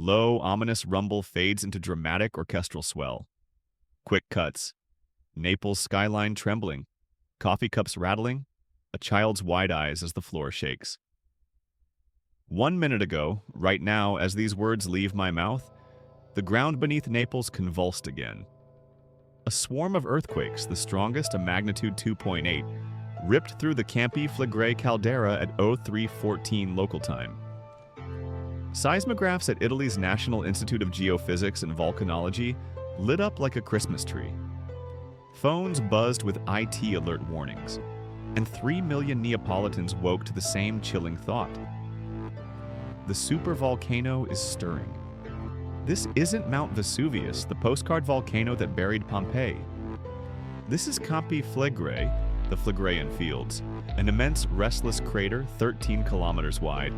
Low, ominous rumble fades into dramatic orchestral swell. Quick cuts. Naples skyline trembling. Coffee cups rattling. A child's wide eyes as the floor shakes. 1 minute ago, right now, as these words leave my mouth, the ground beneath Naples convulsed again. A swarm of earthquakes, the strongest a magnitude 2.8, ripped through the Campi Flegrei caldera at 03:14 local time. Seismographs at Italy's National Institute of Geophysics and Volcanology lit up like a Christmas tree. Phones buzzed with IT alert warnings, and 3 million Neapolitans woke to the same chilling thought. The supervolcano is stirring. This isn't Mount Vesuvius, the postcard volcano that buried Pompeii. This is Campi Flegrei, the Phlegrean Fields, an immense restless crater 13 kilometers wide,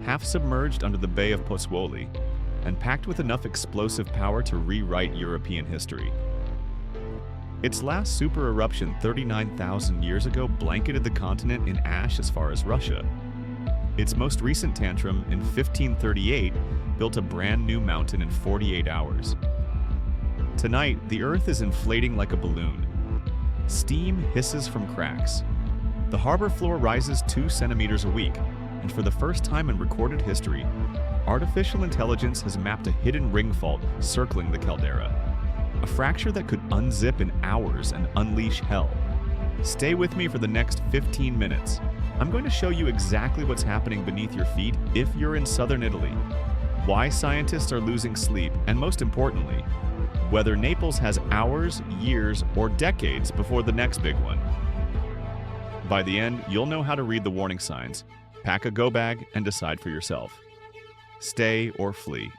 half submerged under the Bay of Pozzuoli, and packed with enough explosive power to rewrite European history. Its last super eruption 39,000 years ago blanketed the continent in ash as far as Russia. Its most recent tantrum in 1538 built a brand new mountain in 48 hours. Tonight, the Earth is inflating like a balloon. Steam hisses from cracks. The harbor floor rises 2 centimeters a week, and for the first time in recorded history, artificial intelligence has mapped a hidden ring fault circling the caldera. A fracture that could unzip in hours and unleash hell. Stay with me for the next 15 minutes. I'm going to show you exactly what's happening beneath your feet if you're in southern Italy, why scientists are losing sleep, and most importantly, whether Naples has hours, years, or decades before the next big one. By the end, you'll know how to read the warning signs, pack a go bag, and decide for yourself. Stay or flee.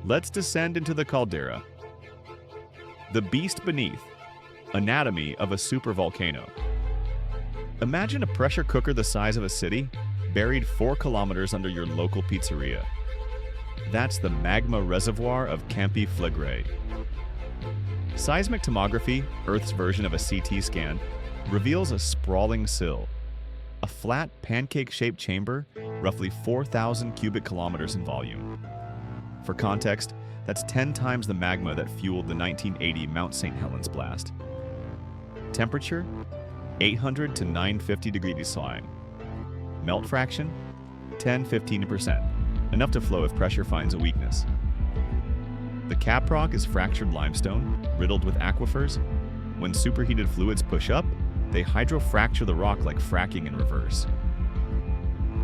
Let's descend into the caldera. The beast beneath. Anatomy of a supervolcano. Imagine a pressure cooker the size of a city, buried 4 kilometers under your local pizzeria. That's the magma reservoir of Campi Flegrei. Seismic tomography, Earth's version of a CT scan, reveals a sprawling sill. A flat, pancake-shaped chamber, roughly 4,000 cubic kilometers in volume. For context, that's 10 times the magma that fueled the 1980 Mount St. Helens blast. Temperature, 800 to 950 degrees Celsius. Melt fraction, 10–15%, enough to flow if pressure finds a weakness. The caprock is fractured limestone, riddled with aquifers. When superheated fluids push up, they hydrofracture the rock like fracking in reverse.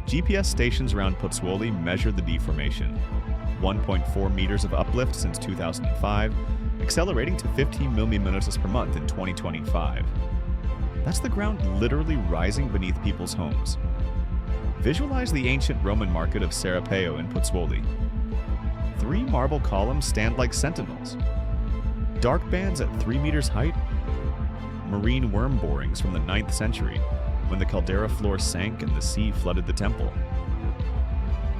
GPS stations around Pozzuoli measure the deformation. 1.4 meters of uplift since 2005, accelerating to 15 millimeters per month in 2025. That's the ground literally rising beneath people's homes. Visualize the ancient Roman market of Serapeo in Pozzuoli. 3 marble columns stand like sentinels. Dark bands at 3 meters height. Marine worm borings from the 9th century, when the caldera floor sank and the sea flooded the temple.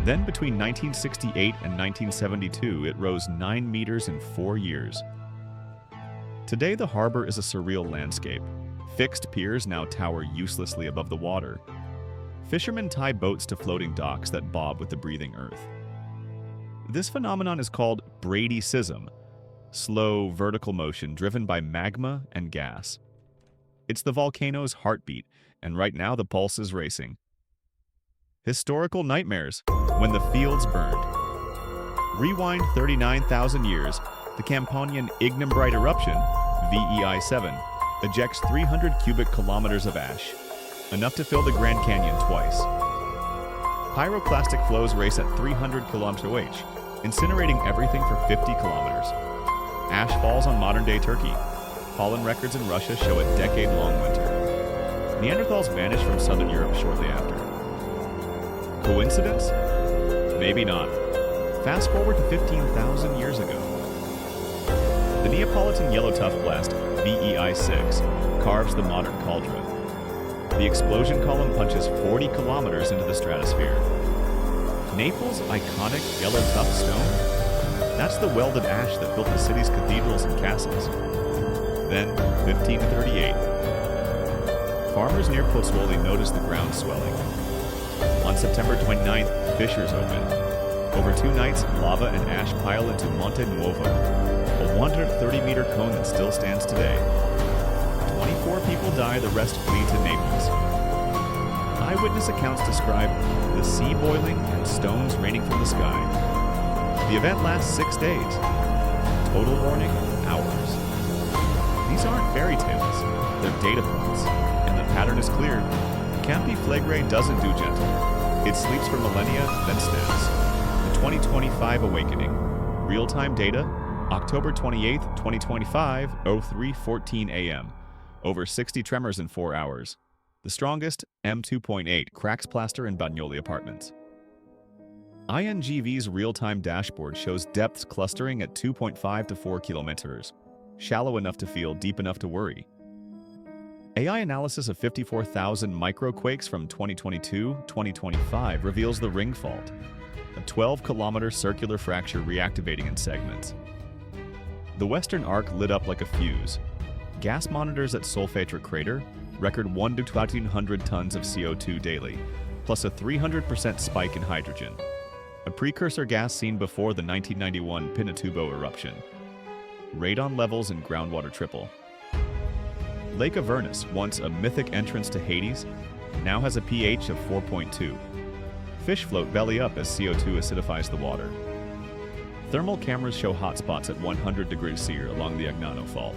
Then between 1968 and 1972, it rose 9 meters in 4 years. Today, the harbor is a surreal landscape. Fixed piers now tower uselessly above the water. Fishermen tie boats to floating docks that bob with the breathing earth. This phenomenon is called bradycism, slow vertical motion driven by magma and gas. It's the volcano's heartbeat, and right now the pulse is racing. Historical nightmares, when the fields burned. Rewind 39,000 years, the Campanian Ignimbrite eruption, VEI-7, ejects 300 cubic kilometers of ash, enough to fill the Grand Canyon twice. Pyroclastic flows race at 300 km/h, incinerating everything for 50 kilometers. Ash falls on modern-day Turkey. Pollen records in Russia show a decade-long winter. Neanderthals vanished from southern Europe shortly after. Coincidence? Maybe not. Fast forward to 15,000 years ago. The Neapolitan yellow tuff blast, VEI-6, carves the modern cauldron. The explosion column punches 40 kilometers into the stratosphere. Naples' iconic yellow tuff stone? That's the welded ash that built the city's cathedrals and castles. Then, 1538. Farmers near Pozzuoli noticed the ground swelling. On September 29th, fissures opened. Over 2 nights, lava and ash pile into Monte Nuovo, a 130-meter cone that still stands today. 24 people die, the rest flee to Naples. Eyewitness accounts describe the sea boiling and stones raining from the sky. The event lasts 6 days. Total warning, hours. These aren't fairy tales, they're data points, and the pattern is clear. Campi Flegrei doesn't do gentle. It sleeps for millennia, then snaps. The 2025 awakening. Real-time data, October 28, 2025, 03:14 a.m. Over 60 tremors in 4 hours. The strongest, M2.8, cracks plaster in Bagnoli apartments. INGV's real-time dashboard shows depths clustering at 2.5 to 4 kilometers, shallow enough to feel, deep enough to worry. AI analysis of 54,000 microquakes from 2022-2025 reveals the ring fault, a 12-kilometer circular fracture reactivating in segments. The western arc lit up like a fuse. Gas monitors at Solfatra crater record 1 to 1,200 tons of CO2 daily, plus a 300% spike in hydrogen, a precursor gas seen before the 1991 Pinatubo eruption. Radon levels in groundwater triple. Lake Avernus, once a mythic entrance to Hades, now has a pH of 4.2. Fish float belly up as CO2 acidifies the water. Thermal cameras show hotspots at 100 degrees C along the Agnano Fault.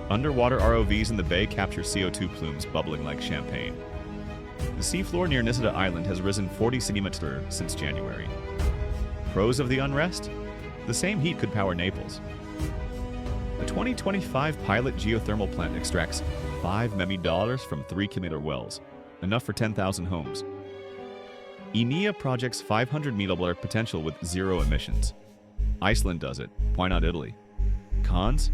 Underwater ROVs in the bay capture CO2 plumes bubbling like champagne. The seafloor near Nisida Island has risen 40 centimeters since January. Pros of the unrest? The same heat could power Naples. A 2025 pilot geothermal plant extracts $5 million from 3-kilometer wells, enough for 10,000 homes. INEA projects 500 megawatt potential with 0 emissions. Iceland does it. Why not Italy? Cons?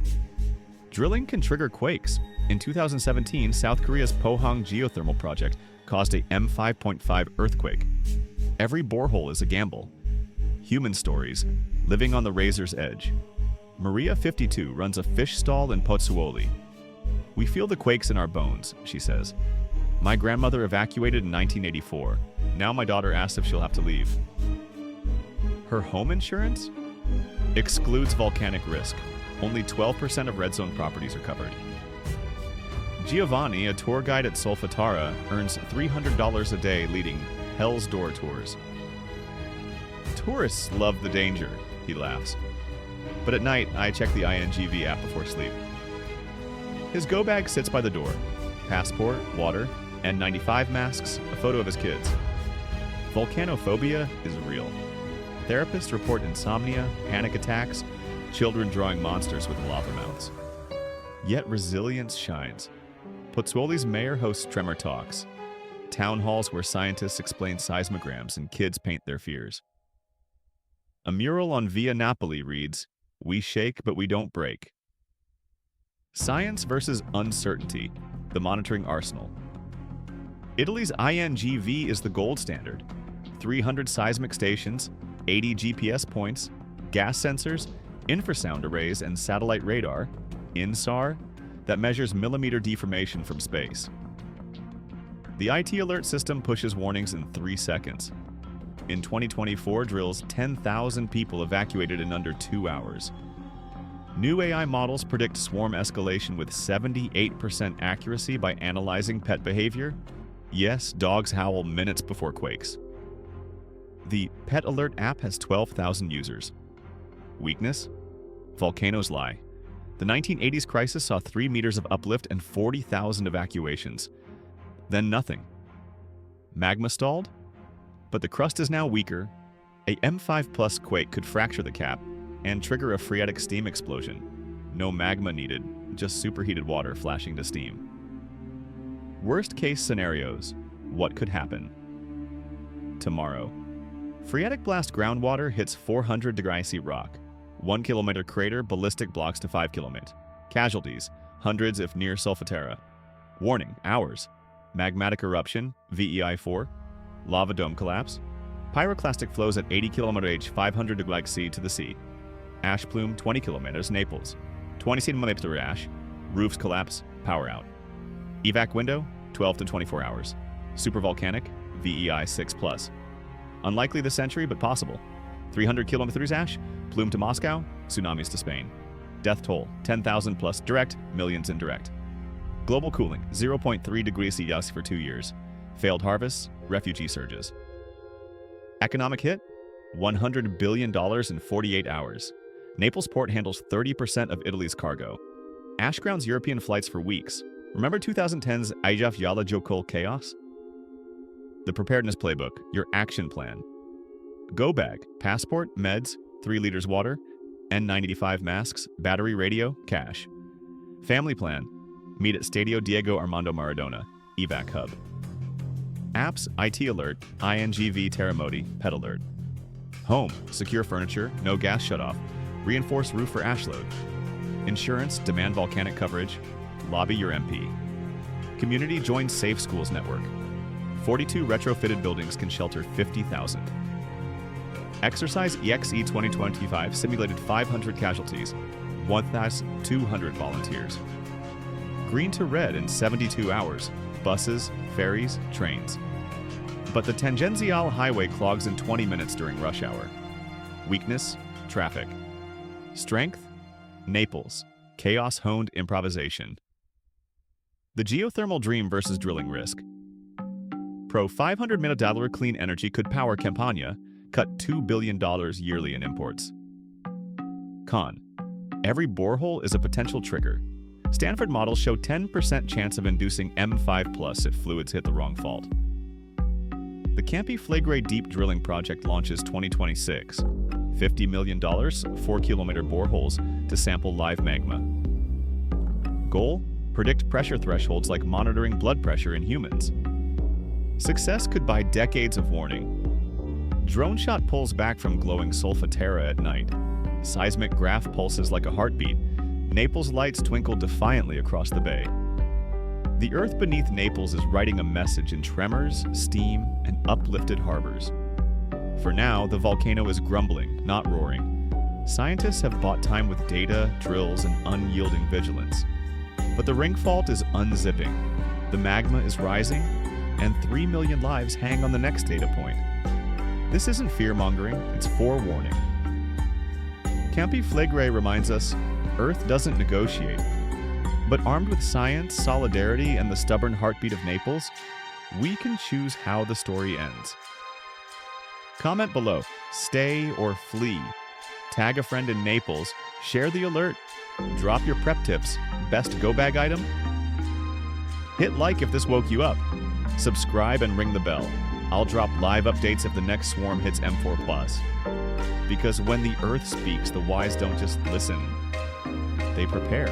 Drilling can trigger quakes. In 2017, South Korea's Pohang geothermal project caused a M5.5 earthquake. Every borehole is a gamble. Human stories, living on the razor's edge. Maria, 52, runs a fish stall in Pozzuoli. We feel the quakes in our bones, she says. My grandmother evacuated in 1984. Now my daughter asks if she'll have to leave. Her home insurance excludes volcanic risk. Only 12% of red zone properties are covered. Giovanni, a tour guide at Solfatara, earns $300 a day leading Hell's Door tours. Tourists love the danger, he laughs. But at night, I check the INGV app before sleep. His go bag sits by the door. Passport, water, N95 masks, a photo of his kids. Volcanophobia is real. Therapists report insomnia, panic attacks, children drawing monsters with lava mouths. Yet resilience shines. Pozzuoli's mayor hosts tremor talks, town halls where scientists explain seismograms and kids paint their fears. A mural on Via Napoli reads, "We shake, but we don't break." Science versus uncertainty, the monitoring arsenal. Italy's INGV is the gold standard. 300 seismic stations, 80 GPS points, gas sensors, infrasound arrays, and satellite radar, INSAR, that measures millimeter deformation from space. The IT alert system pushes warnings in 3 seconds. In 2024, drills 10,000 people evacuated in under 2 hours. New AI models predict swarm escalation with 78% accuracy by analyzing pet behavior. Yes, dogs howl minutes before quakes. The Pet Alert app has 12,000 users. Weakness? Volcanoes lie. The 1980s crisis saw 3 meters of uplift and 40,000 evacuations. Then nothing. Magma stalled? But the crust is now weaker. A M5 plus quake could fracture the cap and trigger a phreatic steam explosion. No magma needed, just superheated water flashing to steam. Worst case scenarios. What could happen? Tomorrow. Phreatic blast groundwater hits 400 degrees C rock. 1 kilometer crater, ballistic blocks to 5 kilometers. Casualties, hundreds if near Solfatara. Warning, hours. Magmatic eruption, VEI4. Lava dome collapse. Pyroclastic flows at 80 km H, 500 degrees C to the sea. Ash plume, 20 kilometers, Naples. 20 cm ash. Roofs collapse, power out. Evac window, 12 to 24 hours. Supervolcanic, VEI 6+. Unlikely this century, but possible. 300 kilometers ash, plume to Moscow, tsunamis to Spain. Death toll, 10,000 plus direct, millions indirect. Global cooling, 0.3 degrees Celsius for 2 years. Failed harvests, refugee surges. Economic hit, $100 billion in 48 hours. Naples port handles 30% of Italy's cargo. Ash grounds European flights for weeks. Remember 2010's Ajaf Yala Jokul chaos? The preparedness playbook, your action plan. Go bag, passport, meds, 3 liters water, N95 masks, battery radio, cash. Family plan, meet at Stadio Diego Armando Maradona, evac hub. Apps, IT alert, INGV Terramodi, pet alert. Home, secure furniture, no gas shutoff, reinforced roof for ash load. Insurance, demand volcanic coverage, lobby your MP. Community, join Safe Schools Network. 42 retrofitted buildings can shelter 50,000. Exercise EXE 2025 simulated 500 casualties, 1,200 volunteers. Green to red in 72 hours, buses, ferries, trains. But the Tangenzial Highway clogs in 20 minutes during rush hour. Weakness, traffic. Strength, Naples, chaos-honed improvisation. The geothermal dream versus drilling risk. Pro 500 MWh clean energy could power Campania, cut $2 billion yearly in imports. Con, every borehole is a potential trigger. Stanford models show 10% chance of inducing M5+ if fluids hit the wrong fault. The Campi Flegrei deep drilling project launches 2026. $50 million, 4-kilometer boreholes to sample live magma. Goal? Predict pressure thresholds like monitoring blood pressure in humans. Success could buy decades of warning. Drone shot pulls back from glowing solfatara at night. Seismic graph pulses like a heartbeat. Naples lights twinkle defiantly across the bay. The earth beneath Naples is writing a message in tremors, steam, and uplifted harbors. For now, the volcano is grumbling, not roaring. Scientists have bought time with data, drills, and unyielding vigilance. But the ring fault is unzipping. The magma is rising, and 3 million lives hang on the next data point. This isn't fear-mongering, it's forewarning. Campi Flegrei reminds us, Earth doesn't negotiate. But armed with science, solidarity, and the stubborn heartbeat of Naples, we can choose how the story ends. Comment below, stay or flee. Tag a friend in Naples, share the alert, drop your prep tips, best go bag item. Hit like if this woke you up. Subscribe and ring the bell. I'll drop live updates if the next swarm hits M4+. Because when the Earth speaks, the wise don't just listen, they prepare.